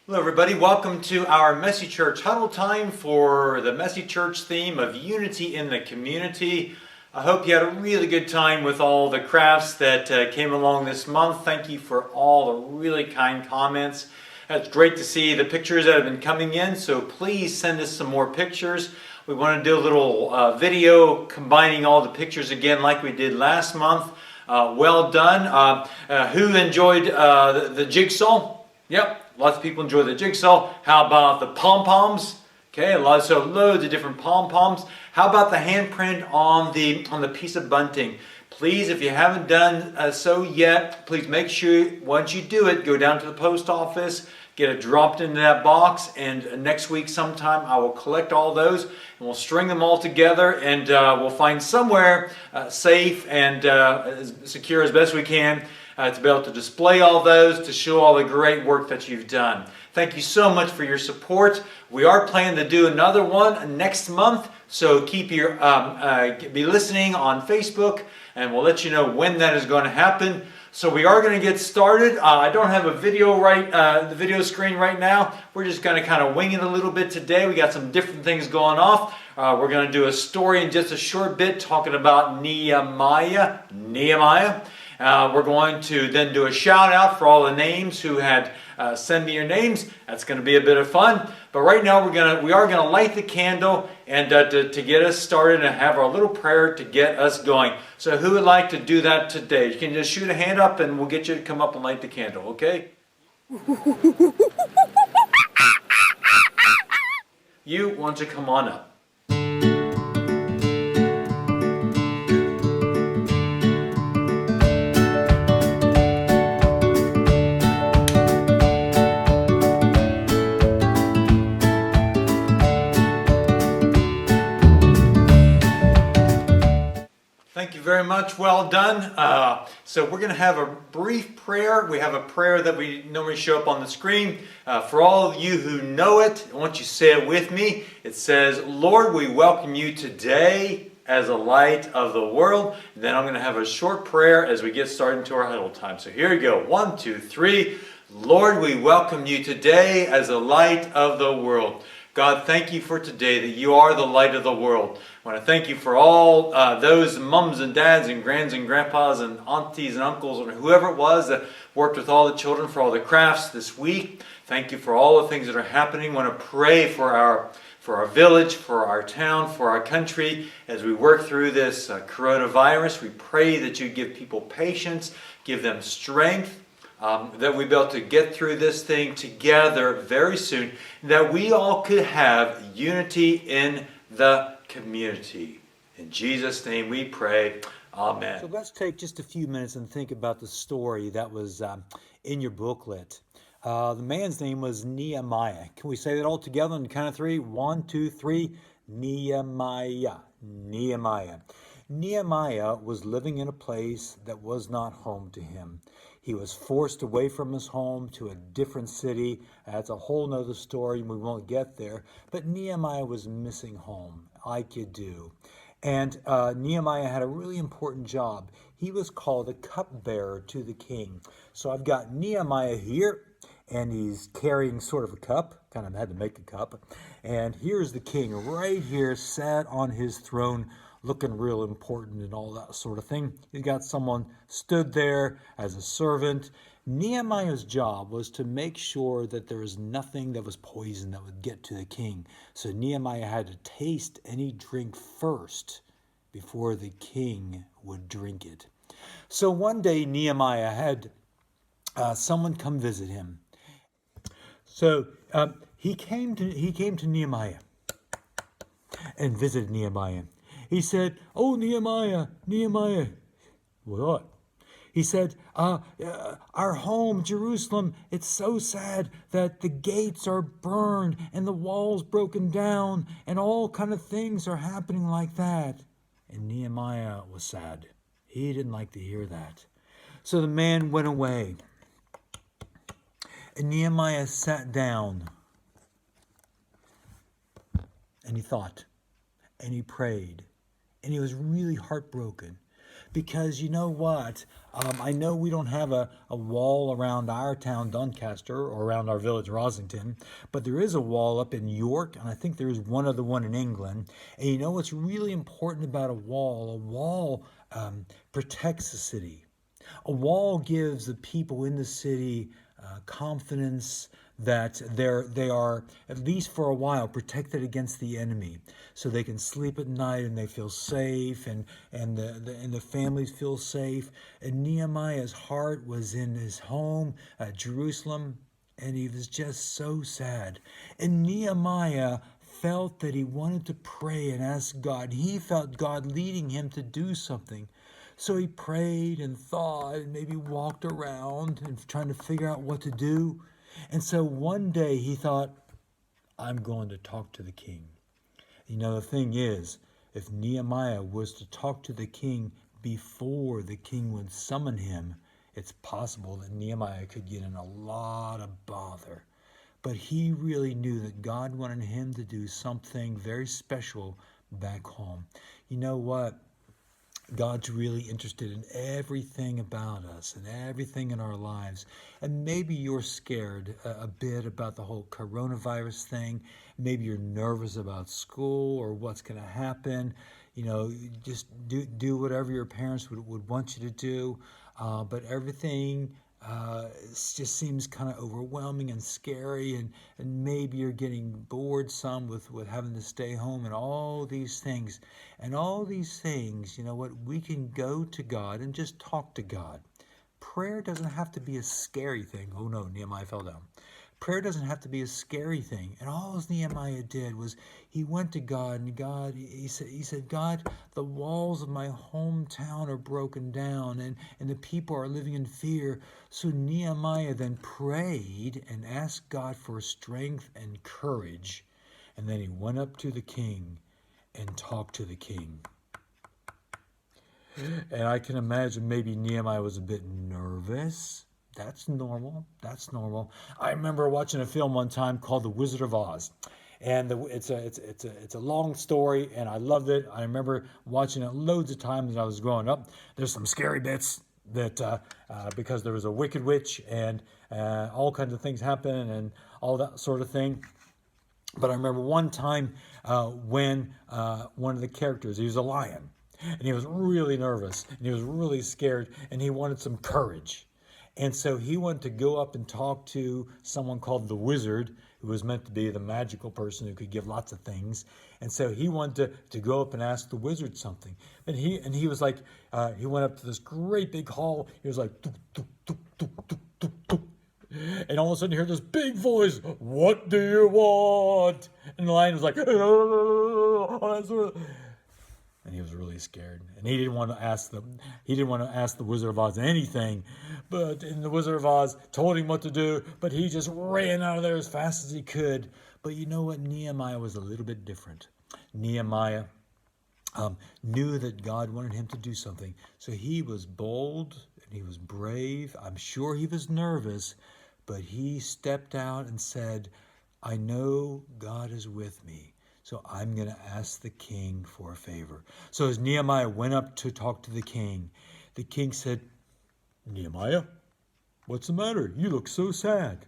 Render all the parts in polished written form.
Hello everybody, welcome to our Messy Church Huddle time for the Messy Church theme of unity in the community. I hope you had a really good time with all the crafts that came along this month. Thank you for all the really kind comments. It's great to see the pictures that have been coming in, so please send us some more pictures. We want to do a little video combining all the pictures again like we did last month. Well done. Who enjoyed the jigsaw? Yep. Lots of people enjoy the jigsaw. How about the pom-poms? Okay, loads of different pom-poms. How about the handprint on the piece of bunting? Please, if you haven't done so yet, please make sure once you do it, go down to the post office, get it dropped into that box, and next week sometime I will collect all those and we'll string them all together and we'll find somewhere safe and as secure as best we can to be able to display all those, to show all the great work that you've done. Thank you so much for your support. We are planning to do another one next month, so keep your be listening on Facebook, and we'll let you know when that is going to happen. So we are going to get started. I don't have a video the video screen right now. We're just going to kind of wing it a little bit today. We got some different things going off. We're going to do a story in just a short bit talking about Nehemiah. We're going to then do a shout out for all the names who had sent me your names. That's going to be a bit of fun. But right now we are going to light the candle and to get us started and have our little prayer to get us going. So who would like to do that today? You can just shoot a hand up and we'll get you to come up and light the candle, okay? You want to come on up. Thank you very much. Well done. So we're going to have a brief prayer. We have a prayer that we normally show up on the screen. For all of you who know it, I want you to say it with me. It says, Lord, we welcome you today as a light of the world. And then I'm going to have a short prayer as we get started into our huddle time. So here we go. 1, 2, 3. Lord, we welcome you today as a light of the world. God, thank you for today that you are the light of the world. I want to thank you for all those mums and dads and grands and grandpas and aunties and uncles and whoever it was that worked with all the children for all the crafts this week. Thank you for all the things that are happening. I want to pray for our village, for our town, for our country as we work through this coronavirus. We pray that you give people patience, give them strength. That we be able to get through this thing together very soon, that we all could have unity in the community. In Jesus' name we pray. Amen. So let's take just a few minutes and think about the story that was in your booklet. The man's name was Nehemiah. Can we say that all together on the count of 3? 1, 2, 3. Nehemiah. Nehemiah. Nehemiah was living in a place that was not home to him. He was forced away from his home to a different city. That's a whole nother story, and we won't get there. But Nehemiah was missing home, like you do. And Nehemiah had a really important job. He was called a cupbearer to the king. So I've got Nehemiah here, and he's carrying sort of a cup. Kind of had to make a cup. And here's the king right here, sat on his throne, looking real important and all that sort of thing. You got someone stood there as a servant. Nehemiah's job was to make sure that there was nothing that was poison that would get to the king. So Nehemiah had to taste any drink first before the king would drink it. So one day Nehemiah had someone come visit him. So he came to Nehemiah and visited Nehemiah. He said, "Oh, Nehemiah, what?" He said, our home, Jerusalem, it's so sad that the gates are burned and the walls broken down and all kind of things are happening like that." And Nehemiah was sad. He didn't like to hear that. So the man went away. And Nehemiah sat down. And he thought. And he prayed. And he was really heartbroken. because you know what? I know we don't have a wall around our town, Doncaster, or around our village, Rosington, but there is a wall up in York, and I think there is one other one in England. And you know what's really important about a wall? A wall protects the city. A wall gives the people in the city confidence that they are, at least for a while, protected against the enemy, so they can sleep at night and they feel safe, and the families feel safe. And Nehemiah's heart was in his home at Jerusalem, and he was just so sad. And Nehemiah felt that he wanted to pray and ask God. He felt God leading him to do something. So he prayed and thought and maybe walked around and trying to figure out what to do. And so one day he thought, I'm going to talk to the king. You know, the thing is, if Nehemiah was to talk to the king before the king would summon him, it's possible that Nehemiah could get in a lot of bother. But he really knew that God wanted him to do something very special back home. You know what? God's really interested in everything about us and everything in our lives. And maybe you're scared a bit about the whole coronavirus thing. Maybe you're nervous about school or what's going to happen. You know, just do whatever your parents would want you to do. But everything just seems kind of overwhelming and scary, and maybe you're getting bored some with having to stay home and all these things. And all these things, you know what, we can go to God and just talk to God. Prayer doesn't have to be a scary thing. Oh no, Nehemiah fell down. Prayer doesn't have to be a scary thing. And all Nehemiah did was he went to God, and he said, God, the walls of my hometown are broken down, and the people are living in fear. So Nehemiah then prayed and asked God for strength and courage. And then he went up to the king and talked to the king. And I can imagine maybe Nehemiah was a bit nervous. That's normal. That's normal. I remember watching a film one time called The Wizard of Oz, and it's a long story, and I loved it. I remember watching it loads of times as I was growing up. There's some scary bits that because there was a wicked witch and all kinds of things happen and all that sort of thing. But I remember one time when one of the characters, he was a lion, and he was really nervous, and he was really scared, and he wanted some courage. And so he wanted to go up and talk to someone called the wizard, who was meant to be the magical person who could give lots of things. And so he wanted to go up and ask the wizard something. And he was like, he went up to this great big hall. He was like, tuk, tuk, tuk, tuk, tuk, tuk, tuk. And all of a sudden you hear this big voice, what do you want? And the lion was like, and he was really scared, and he didn't want to ask the Wizard of Oz anything. But the Wizard of Oz told him what to do, but he just ran out of there as fast as he could. But you know what? Nehemiah was a little bit different. Nehemiah knew that God wanted him to do something, so he was bold and he was brave. I'm sure he was nervous, but he stepped out and said, I know God is with me, so I'm going to ask the king for a favor. So as Nehemiah went up to talk to the king said, Nehemiah, what's the matter? You look so sad.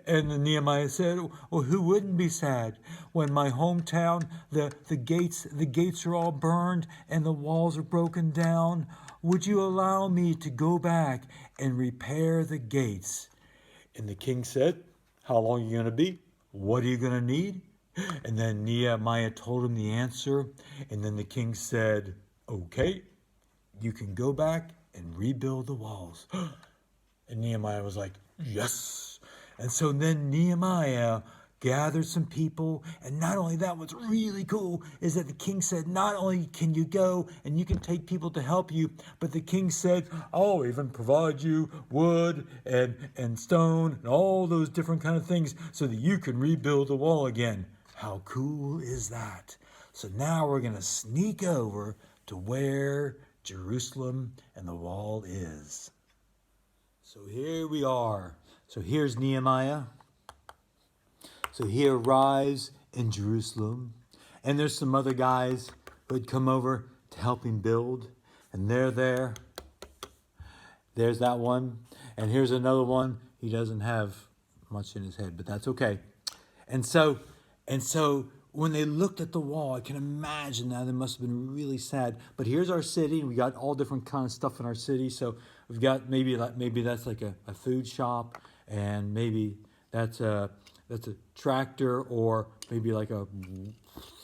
And then Nehemiah said, well, who wouldn't be sad when my hometown, the gates are all burned and the walls are broken down? Would you allow me to go back and repair the gates? And the king said, how long are you going to be? What are you going to need? And then Nehemiah told him the answer. And then the king said, okay, you can go back and rebuild the walls. And Nehemiah was like, yes. And so then Nehemiah gathered some people. And not only that, what's really cool is that the king said, not only can you go and you can take people to help you, but the king said, I'll even provide you wood and stone and all those different kind of things so that you can rebuild the wall again. How cool is that? So now we're going to sneak over to where Jerusalem and the wall is. So here we are. So here's Nehemiah. So he arrives in Jerusalem. And there's some other guys who had come over to help him build. And they're there. There's that one. And here's another one. He doesn't have much in his head, but that's okay. And so when they looked at the wall, I can imagine now they must have been really sad. But here's our city. We got all different kind of stuff in our city. So we've got maybe that's like a food shop, and maybe that's a tractor, or maybe like a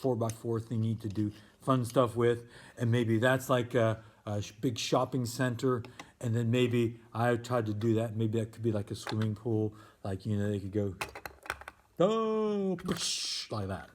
4x4 thingy to do fun stuff with, and maybe that's like a big shopping center. And then maybe I tried to do that. Maybe that could be like a swimming pool, like they could go, oh, like that.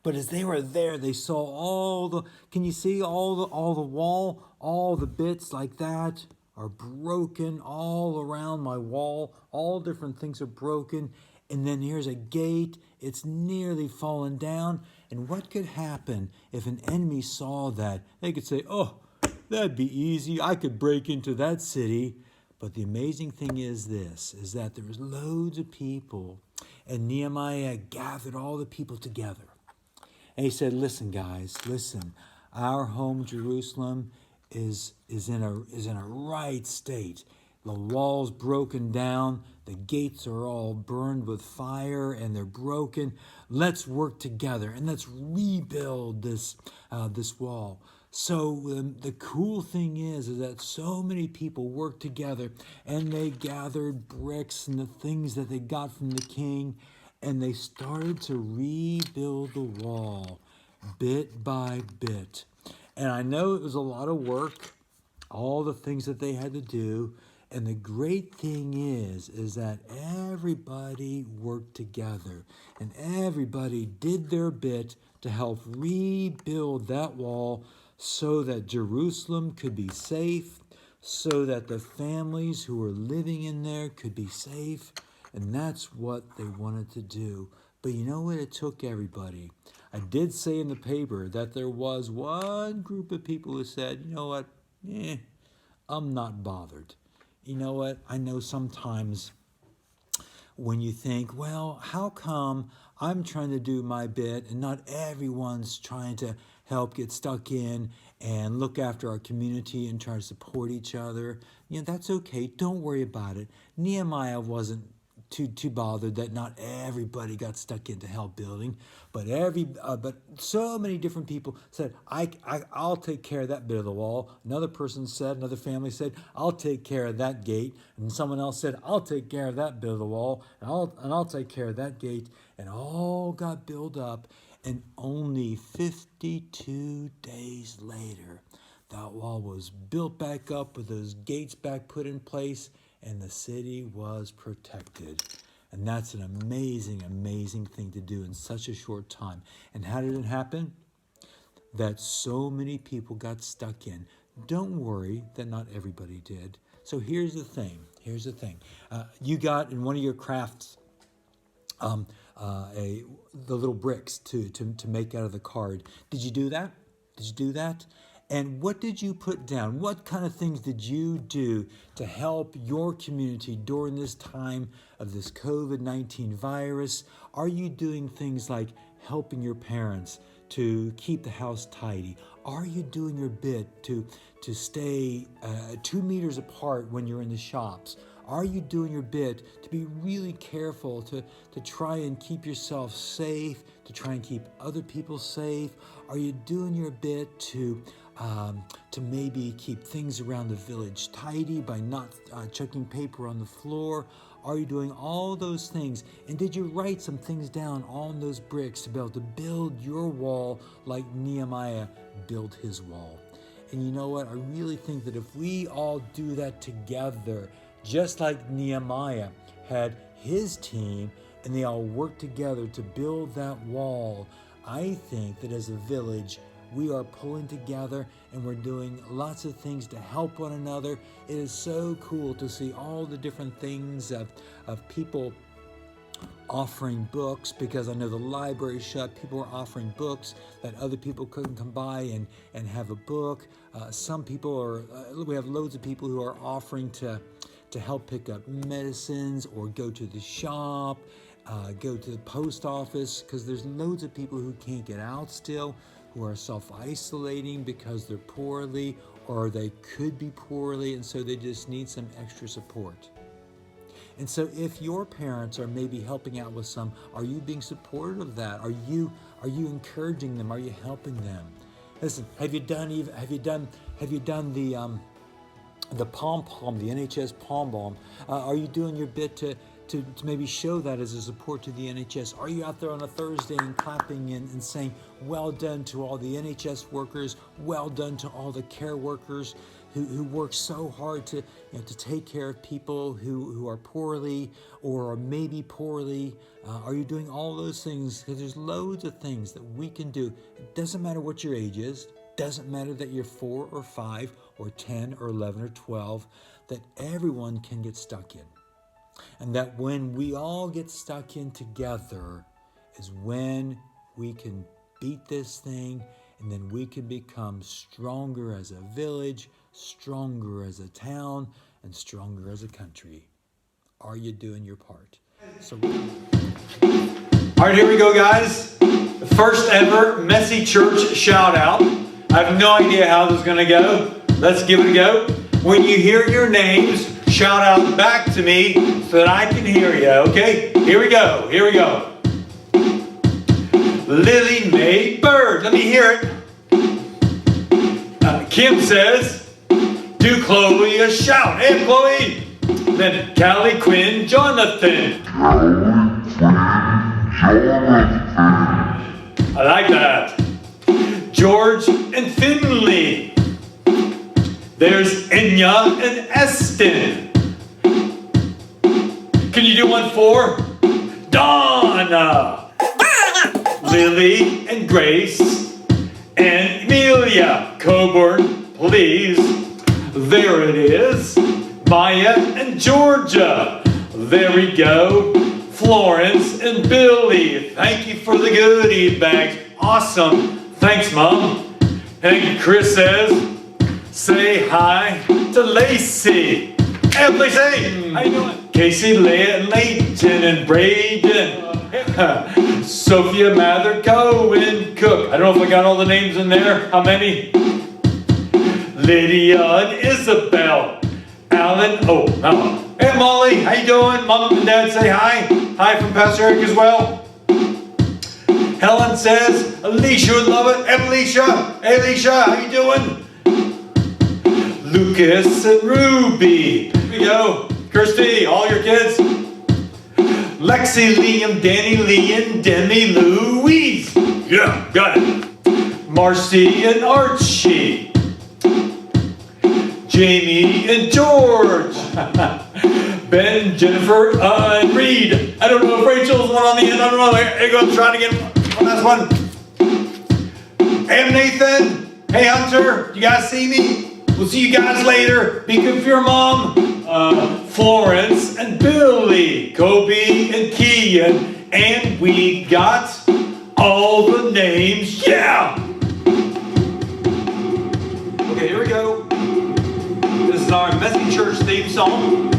But as they were there, they saw can you see all the wall, all the bits like that are broken all around my wall. All different things are broken. And then here's a gate. It's nearly fallen down. And what could happen if an enemy saw that? They could say, oh, that'd be easy. I could break into that city. But the amazing thing is that there was loads of people. And Nehemiah gathered all the people together. And he said, listen, guys, listen. Our home, Jerusalem, is in a right state. The wall's broken down. The gates are all burned with fire, and they're broken. Let's work together and let's rebuild this wall. So the cool thing is that so many people worked together, and they gathered bricks and the things that they got from the king, and they started to rebuild the wall bit by bit. And I know it was a lot of work, all the things that they had to do. And the great thing is that everybody worked together, and everybody did their bit to help rebuild that wall so that Jerusalem could be safe, so that the families who were living in there could be safe. And that's what they wanted to do. But you know what? It took everybody. I did say in the paper that there was one group of people who said, you know what? I'm not bothered. You know what? I know sometimes when you think, well, how come I'm trying to do my bit and not everyone's trying to help get stuck in and look after our community and try to support each other? That's okay. Don't worry about it. Nehemiah wasn't too bothered that not everybody got stuck into help building, but so many different people said, I'll take care of that bit of the wall. Another family said, I'll take care of that gate, and someone else said, I'll take care of that bit of the wall, and I'll take care of that gate, and all got built up. And only 52 days later, that wall was built back up with those gates back put in place, and the city was protected. And that's an amazing, amazing thing to do in such a short time. And how did it happen? That so many people got stuck in. Don't worry that not everybody did. So here's the thing. You got in one of your crafts the little bricks to make out of the card. Did you do that? And what did you put down? What kind of things did you do to help your community during this time of this COVID-19 virus? Are you doing things like helping your parents to keep the house tidy? Are you doing your bit to stay 2 meters apart when you're in the shops? Are you doing your bit to be really careful to try and keep yourself safe, to try and keep other people safe? Are you doing your bit to maybe keep things around the village tidy by not chucking paper on the floor? Are you doing all those things? And did you write some things down on those bricks to be able to build your wall like Nehemiah built his wall? And you know what? I really think that if we all do that together, just like Nehemiah had his team and they all worked together to build that wall, I think that as a village, we are pulling together and we're doing lots of things to help one another. It is so cool to see all the different things of people offering books, because I know the library's shut. People are offering books that other people couldn't come by and have a book. Some people we have loads of people who are offering to help pick up medicines or go to the shop, go to the post office, because there's loads of people who can't get out still. who are self-isolating because they're poorly, or they could be poorly, and so they just need some extra support. And so if your parents are maybe helping out with some, are you being supportive of that? Are you encouraging them? Are you helping them? Listen, have you done the pom-pom, the NHS pom-pom? Are you doing your bit to maybe show that as a support to the NHS? Are you out there on a Thursday and clapping and saying, well done to all the NHS workers, well done to all the care workers who work so hard to take care of people who are poorly or are maybe poorly? Are you doing all those things? Because there's loads of things that we can do. It doesn't matter what your age is. Doesn't matter that you're 4 or 5 or 10 or 11 or 12, that everyone can get stuck in. And that when we all get stuck in together is when we can beat this thing, and then we can become stronger as a village, stronger as a town, and stronger as a country. Are you doing your part? All right, here we go, guys. The first ever Messy Church shout out. I have no idea how this is going to go. Let's give it a go. When you hear your names, shout out back to me so that I can hear you, okay? Here we go. Lily Mae Bird. Let me hear it. Kim says, do Chloe a shout. Hey, Chloe. Then Callie Quinn Jonathan. I like that. George and Finley. There's Enya and Eston. Can you do one for Donna? Lily and Grace and Amelia. Coburn, please. There it is. Maya and Georgia. There we go. Florence and Billy. Thank you for the goodie bags. Awesome. Thanks, Mom. And Chris says, say hi to Lacey. Hey, Lacey. How you doing? Casey, Leah, and Layton, and Braden. Sophia, Mather, Cohen, Cook. I don't know if I got all the names in there. How many? Lydia and Isabel. Alan. Oh, no. Hey, Molly. How you doing? Mom and Dad say hi. Hi from Pastor Eric as well. Helen says, Alicia would love it. Hey, Alicia. Hey, Alicia. How you doing? Lucas and Ruby. Here we go. Kirsty, all your kids. Lexi, Liam, Danny, Lee, and Demi, Louise. Yeah, got it. Marcy and Archie. Jamie and George. Ben, Jennifer, and Reed. I don't know if Rachel's one on the end. I don't know. Here you go. I'm trying to get one last one. Hey, Nathan. Hey, Hunter. You guys see me? We'll see you guys later. Be good for your mom. Florence and Billy. Kobe and Kian. And we got all the names. Yeah! Okay, here we go. This is our Messy Church theme song.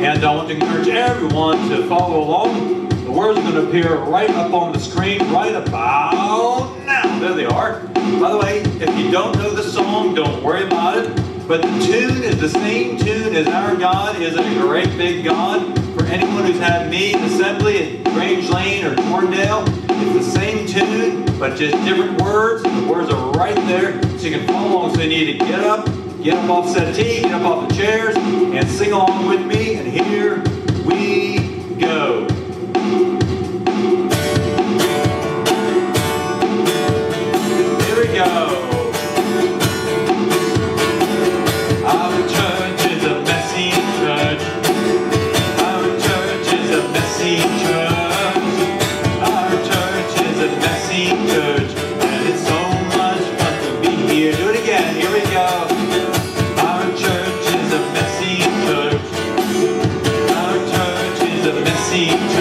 And I want to encourage everyone to follow along. The words are going to appear right up on the screen right about now. There they are. By the way, if you don't know the song, don't worry about it. But the tune is the same tune as our God is a great big God. For anyone who's had me in assembly at Grange Lane or Torndale, it's the same tune, but just different words. The words are right there, so you can follow along. So you need to get up off settee, get up off the chairs, and sing along with me. And here we go. Here we go. Our church is a messy church. Our church is a messy church. Our church is a messy church. And it's so much fun to be here. Do it again. Here we go. Our church is a messy church. Our church is a messy church.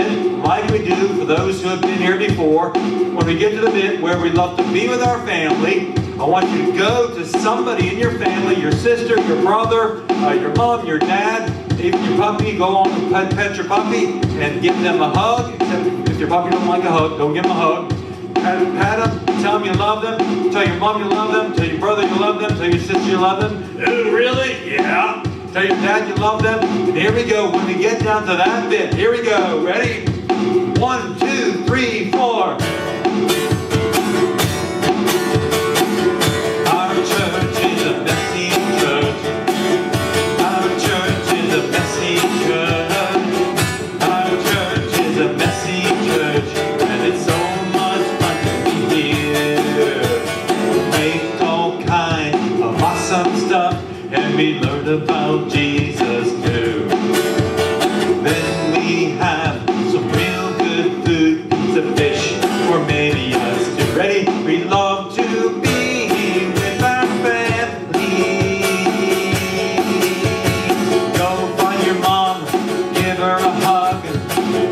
bit, like we do for those who have been here before. When we get to the bit where we love to be with our family, I want you to go to somebody in your family, your sister, your brother, your mom, your dad, even your puppy. Go on and pet your puppy and give them a hug. Except if your puppy don't like a hug, don't give them a hug. Pat them, tell them you love them, tell your mom you love them, tell your brother you love them, tell your sister you love them. Ooh, really? Yeah. Tell your dad you love them. And here we go. When we get down to that bit, here we go. Ready? 1, 2, 3, 4. Our church is a messy church. Our church is a messy church. Our church is a messy church. And it's so much fun to be here. We make all kinds of awesome stuff. And we learn about Jesus too. Then we have some real good food, pizza, fish, or maybe us too. Ready? We love to be with our family. Go find your mom, give her a hug.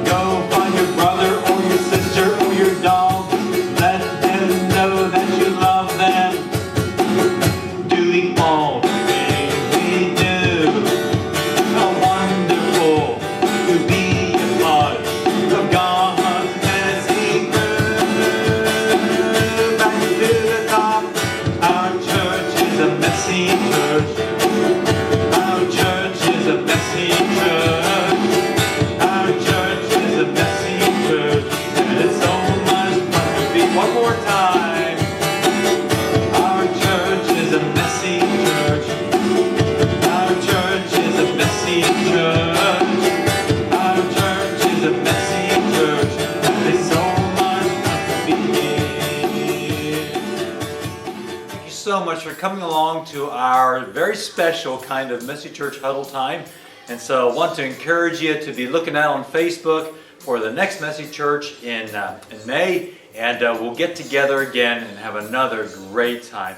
Go find your brother or your sister or your dog. Let them know that you love them. Doing all so much for coming along to our very special kind of Messy Church Huddle time. And so I want to encourage you to be looking out on Facebook for the next Messy Church in May. And we'll get together again and have another great time.